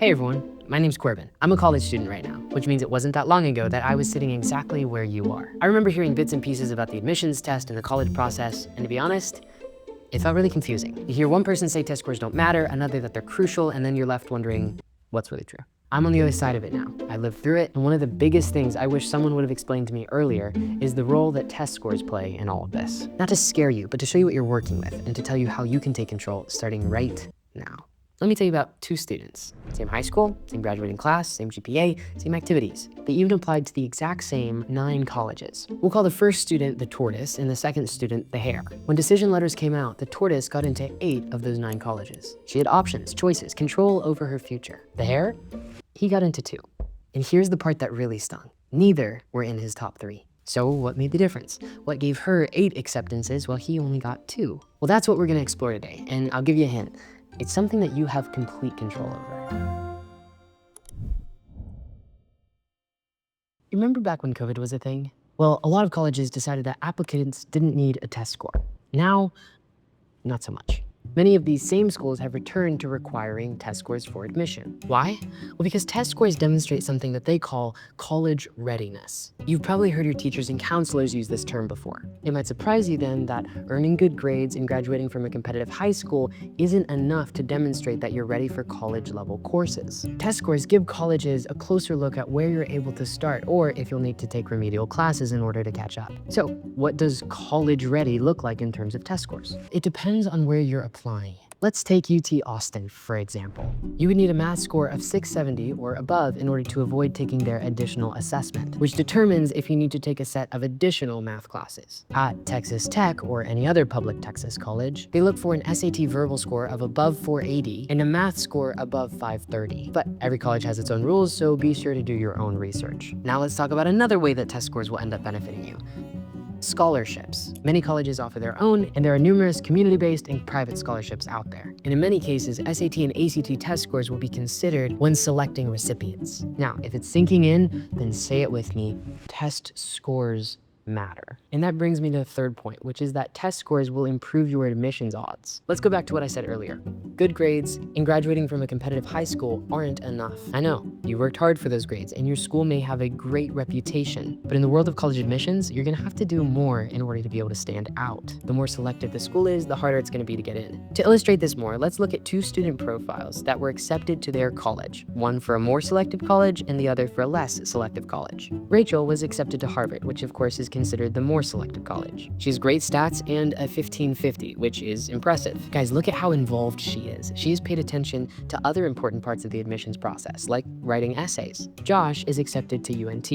Hey everyone, my name's Corbin. I'm a college student right now, which means it wasn't that long ago that I was sitting exactly where you are. I remember hearing bits and pieces about the admissions test and the college process, and to be honest, it felt really confusing. You hear one person say test scores don't matter, another that they're crucial, and then you're left wondering, what's really true? I'm on the other side of it now. I lived through it, and one of the biggest things I wish someone would have explained to me earlier is the role that test scores play in all of this. Not to scare you, but to show you what you're working with and to tell you how you can take control starting right now. Let me tell you about two students. Same high school, same graduating class, same GPA, same activities. They even applied to the exact same 9 colleges. We'll call the first student the Tortoise and the second student the Hare. When decision letters came out, the Tortoise got into 8 of those 9 colleges. She had options, choices, control over her future. The Hare, he got into 2. And here's the part that really stung. Neither were in his top 3. So what made the difference? What gave her 8 acceptances while he only got 2? Well, that's what we're gonna explore today, and I'll give you a hint. It's something that you have complete control over. You remember back when COVID was a thing? Well, a lot of colleges decided that applicants didn't need a test score. Now, not so much. Many of these same schools have returned to requiring test scores for admission. Why? Well, because test scores demonstrate something that they call college readiness. You've probably heard your teachers and counselors use this term before. It might surprise you then that earning good grades and graduating from a competitive high school isn't enough to demonstrate that you're ready for college-level courses. Test scores give colleges a closer look at where you're able to start or if you'll need to take remedial classes in order to catch up. So, what does college ready look like in terms of test scores? It depends on where you're applying. Let's take UT Austin, for example. You would need a math score of 670 or above in order to avoid taking their additional assessment, which determines if you need to take a set of additional math classes. At Texas Tech or any other public Texas college, they look for an SAT verbal score of above 480 and a math score above 530. But every college has its own rules, so be sure to do your own research. Now let's talk about another way that test scores will end up benefiting you. Scholarships. Many colleges offer their own, and there are numerous community-based and private scholarships out there. And in many cases, SAT and ACT test scores will be considered when selecting recipients. Now, if it's sinking in, then say it with me, test scores matter. And that brings me to the third point, which is that test scores will improve your admissions odds. Let's go back to what I said earlier. Good grades and graduating from a competitive high school aren't enough. I know, you worked hard for those grades and your school may have a great reputation, but in the world of college admissions, you're gonna have to do more in order to be able to stand out. The more selective the school is, the harder it's gonna be to get in. To illustrate this more, let's look at 2 student profiles that were accepted to their college, one for a more selective college and the other for a less selective college. Rachel was accepted to Harvard, which of course is considered the more selective college. She has great stats and a 1550, which is impressive. Guys, look at how involved she is. She has paid attention to other important parts of the admissions process, like writing essays. Josh is accepted to UNT.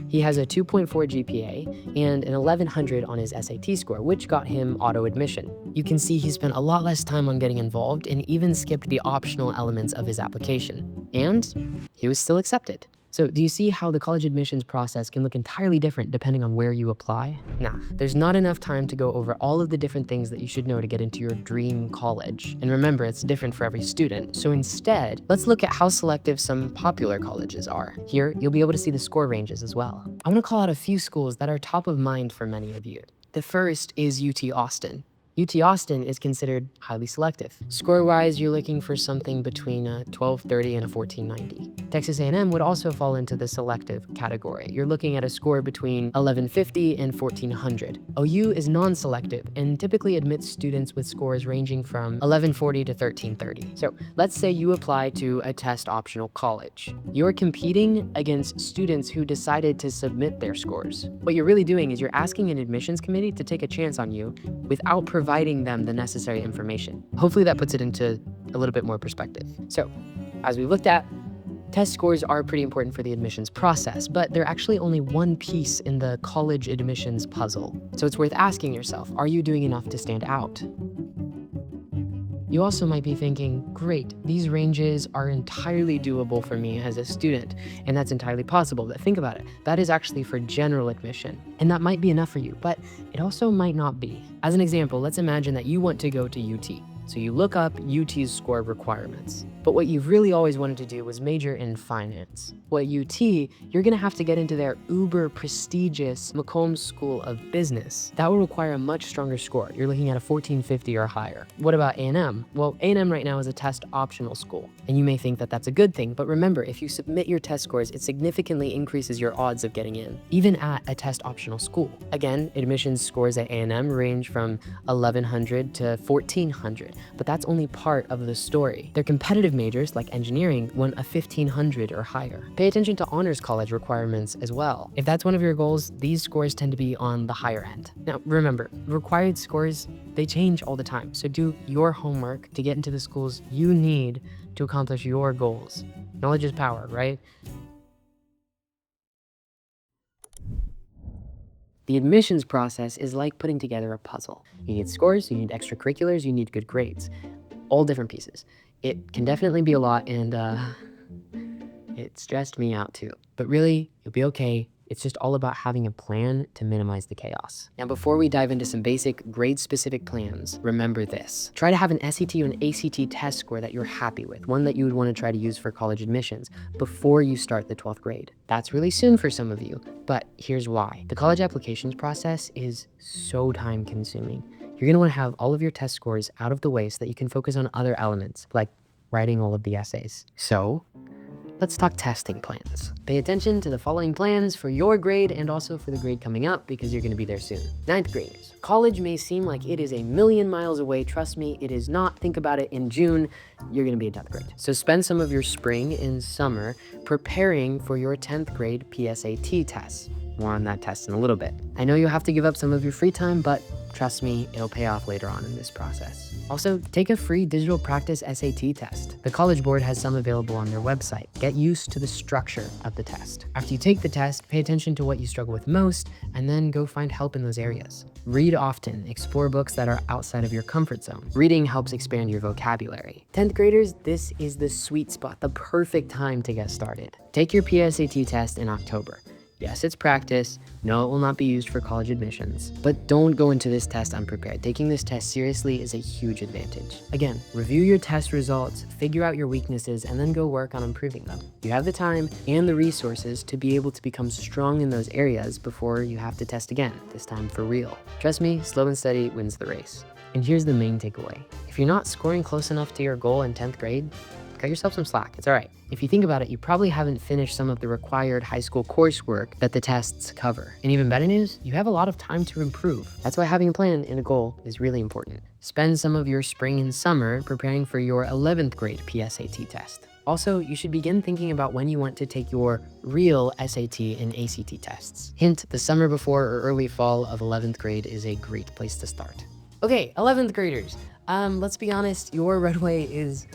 He has a 2.4 GPA and an 1100 on his SAT score, which got him auto admission. You can see he spent a lot less time on getting involved and even skipped the optional elements of his application. And he was still accepted. So do you see how the college admissions process can look entirely different depending on where you apply? Now, there's not enough time to go over all of the different things that you should know to get into your dream college. And remember, it's different for every student. So instead, let's look at how selective some popular colleges are. Here, you'll be able to see the score ranges as well. I want to call out a few schools that are top of mind for many of you. The first is UT Austin. UT Austin is considered highly selective. Score-wise, you're looking for something between a 1230 and a 1490. Texas A&M would also fall into the selective category. You're looking at a score between 1150 and 1400. OU is non-selective and typically admits students with scores ranging from 1140 to 1330. So let's say you apply to a test optional college. You're competing against students who decided to submit their scores. What you're really doing is you're asking an admissions committee to take a chance on you without providing them the necessary information. Hopefully that puts it into a little bit more perspective. So, as we've looked at, test scores are pretty important for the admissions process, but they're actually only one piece in the college admissions puzzle. So it's worth asking yourself, are you doing enough to stand out? You also might be thinking, great, these ranges are entirely doable for me as a student, and that's entirely possible, but think about it. That is actually for general admission, and that might be enough for you, but it also might not be. As an example, let's imagine that you want to go to UT. So you look up UT's score requirements. But what you've really always wanted to do was major in finance. Well, at UT, you're gonna have to get into their uber prestigious Macomb School of Business. That will require a much stronger score. You're looking at a 1450 or higher. What about A&M? Well, A&M right now is a test optional school. And you may think that that's a good thing, but remember, if you submit your test scores, it significantly increases your odds of getting in, even at a test optional school. Again, admissions scores at A&M range from 1100 to 1400, but that's only part of the story. Their competitive majors, like engineering, want a 1500 or higher. Pay attention to honors college requirements as well. If that's one of your goals, these scores tend to be on the higher end. Now, remember, required scores, they change all the time, so do your homework to get into the schools you need to accomplish your goals. Knowledge is power, right? The admissions process is like putting together a puzzle. You need scores, you need extracurriculars, you need good grades. All different pieces. It can definitely be a lot, and it stressed me out too. But really, you'll be okay. It's just all about having a plan to minimize the chaos. Now, before we dive into some basic grade-specific plans, remember this. Try to have an SAT or an ACT test score that you're happy with, one that you would want to try to use for college admissions before you start the 12th grade. That's really soon for some of you, but here's why. The college applications process is so time-consuming. You're gonna want to have all of your test scores out of the way so that you can focus on other elements, like writing all of the essays. So, let's talk testing plans. Pay attention to the following plans for your grade and also for the grade coming up because you're gonna be there soon. 9th graders. College may seem like it is a million miles away. Trust me, it is not. Think about it. In June, you're gonna be in 10th grade. So spend some of your spring and summer preparing for your 10th grade PSAT tests. More on that test in a little bit. I know you'll have to give up some of your free time, but trust me, it'll pay off later on in this process. Also, take a free digital practice SAT test. The College Board has some available on their website. Get used to the structure of the test. After you take the test, pay attention to what you struggle with most, and then go find help in those areas. Read often. Explore books that are outside of your comfort zone. Reading helps expand your vocabulary. 10th graders, this is the sweet spot, the perfect time to get started. Take your PSAT test in October. Yes, it's practice. No, it will not be used for college admissions. But don't go into this test unprepared. Taking this test seriously is a huge advantage. Again, review your test results, figure out your weaknesses, and then go work on improving them. You have the time and the resources to be able to become strong in those areas before you have to test again, this time for real. Trust me, slow and steady wins the race. And here's the main takeaway. If you're not scoring close enough to your goal in 10th grade, cut yourself some slack. It's all right. If you think about it, you probably haven't finished some of the required high school coursework that the tests cover. And even better news, you have a lot of time to improve. That's why having a plan and a goal is really important. Spend some of your spring and summer preparing for your 11th grade PSAT test. Also, you should begin thinking about when you want to take your real SAT and ACT tests. Hint, the summer before or early fall of 11th grade is a great place to start. Okay, 11th graders. Let's be honest, your runway is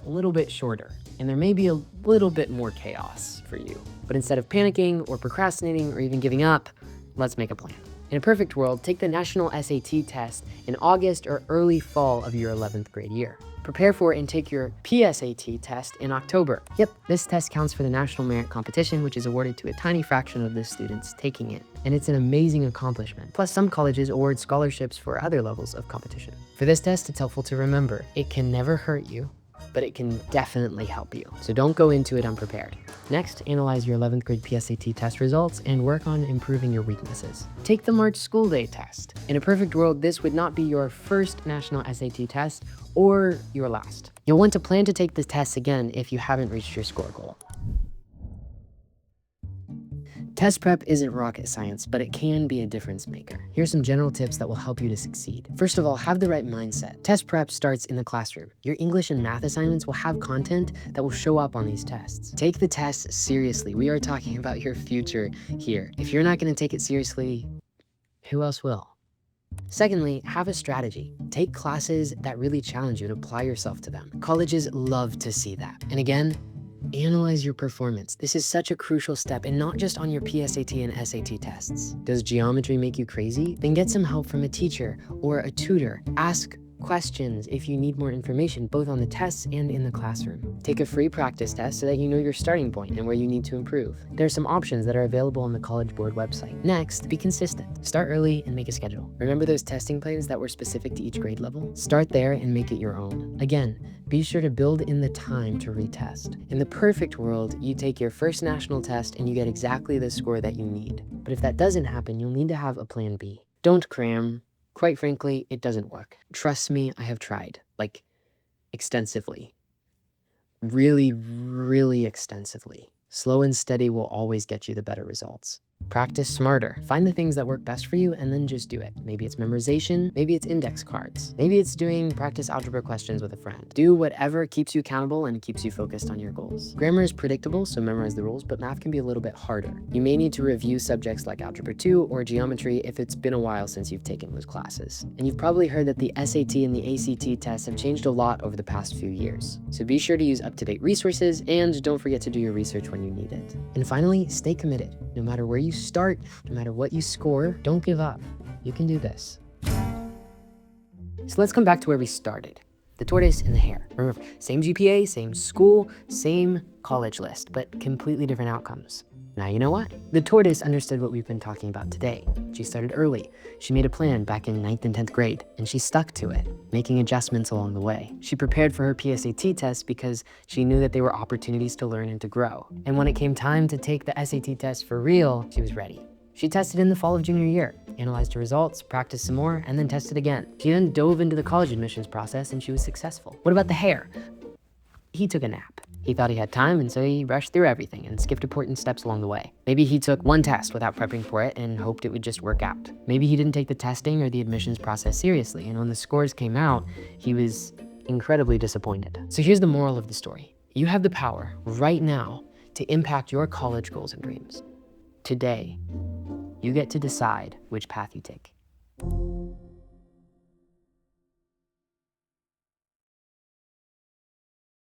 a little bit shorter, and there may be a little bit more chaos for you. But instead of panicking or procrastinating or even giving up, let's make a plan. In a perfect world, take the national SAT test in August or early fall of your 11th grade year. Prepare for and take your PSAT test in October. Yep, this test counts for the national merit competition, which is awarded to a tiny fraction of the students taking it. And it's an amazing accomplishment. Plus, some colleges award scholarships for other levels of competition. For this test, it's helpful to remember, it can never hurt you, but it can definitely help you. So don't go into it unprepared. Next, analyze your 11th grade PSAT test results and work on improving your weaknesses. Take the March School Day test. In a perfect world, this would not be your first national SAT test or your last. You'll want to plan to take the tests again if you haven't reached your score goal. Test prep isn't rocket science, but it can be a difference maker. Here's some general tips that will help you to succeed. First of all, have the right mindset. Test prep starts in the classroom. Your English and math assignments will have content that will show up on these tests. Take the tests seriously. We are talking about your future here. If you're not going to take it seriously, who else will? Secondly, have a strategy. Take classes that really challenge you and apply yourself to them. Colleges love to see that. And again, analyze your performance. This is such a crucial step, and not just on your PSAT and SAT tests. Does geometry make you crazy? Then get some help from a teacher or a tutor. Ask questions if you need more information, both on the tests and in the classroom. Take a free practice test so that you know your starting point and where you need to improve. There are some options that are available on the College Board website. Next, be consistent. Start early and make a schedule. Remember those testing plans that were specific to each grade level? Start there and make it your own. Again, be sure to build in the time to retest. In the perfect world, you take your first national test and you get exactly the score that you need. But if that doesn't happen, you'll need to have a plan B. Don't cram. Quite frankly, it doesn't work. Trust me, I have tried, like, extensively. Really, really extensively. Slow and steady will always get you the better results. Practice smarter. Find the things that work best for you and then just do it. Maybe it's memorization, maybe it's index cards, maybe it's doing practice algebra questions with a friend. Do whatever keeps you accountable and keeps you focused on your goals. Grammar is predictable, so memorize the rules, but math can be a little bit harder. You may need to review subjects like Algebra 2 or Geometry if it's been a while since you've taken those classes. And you've probably heard that the SAT and the ACT tests have changed a lot over the past few years. So be sure to use up-to-date resources and don't forget to do your research when you need it. And finally, stay committed. No matter where you start, no matter what you score, don't give up. You can do this. So let's come back to where we started. The tortoise and the hare. Remember, same GPA, same school, same college list, but completely different outcomes. Now you know what? The tortoise understood what we've been talking about today. She started early. She made a plan back in 9th and 10th grade, and she stuck to it, making adjustments along the way. She prepared for her PSAT test because she knew that they were opportunities to learn and to grow. And when it came time to take the SAT test for real, she was ready. She tested in the fall of junior year, analyzed her results, practiced some more, and then tested again. She then dove into the college admissions process and she was successful. What about the hare? He took a nap. He thought he had time, and so he rushed through everything and skipped important steps along the way. Maybe he took one test without prepping for it and hoped it would just work out. Maybe he didn't take the testing or the admissions process seriously, and when the scores came out, he was incredibly disappointed. So here's the moral of the story. You have the power right now to impact your college goals and dreams. Today, you get to decide which path you take.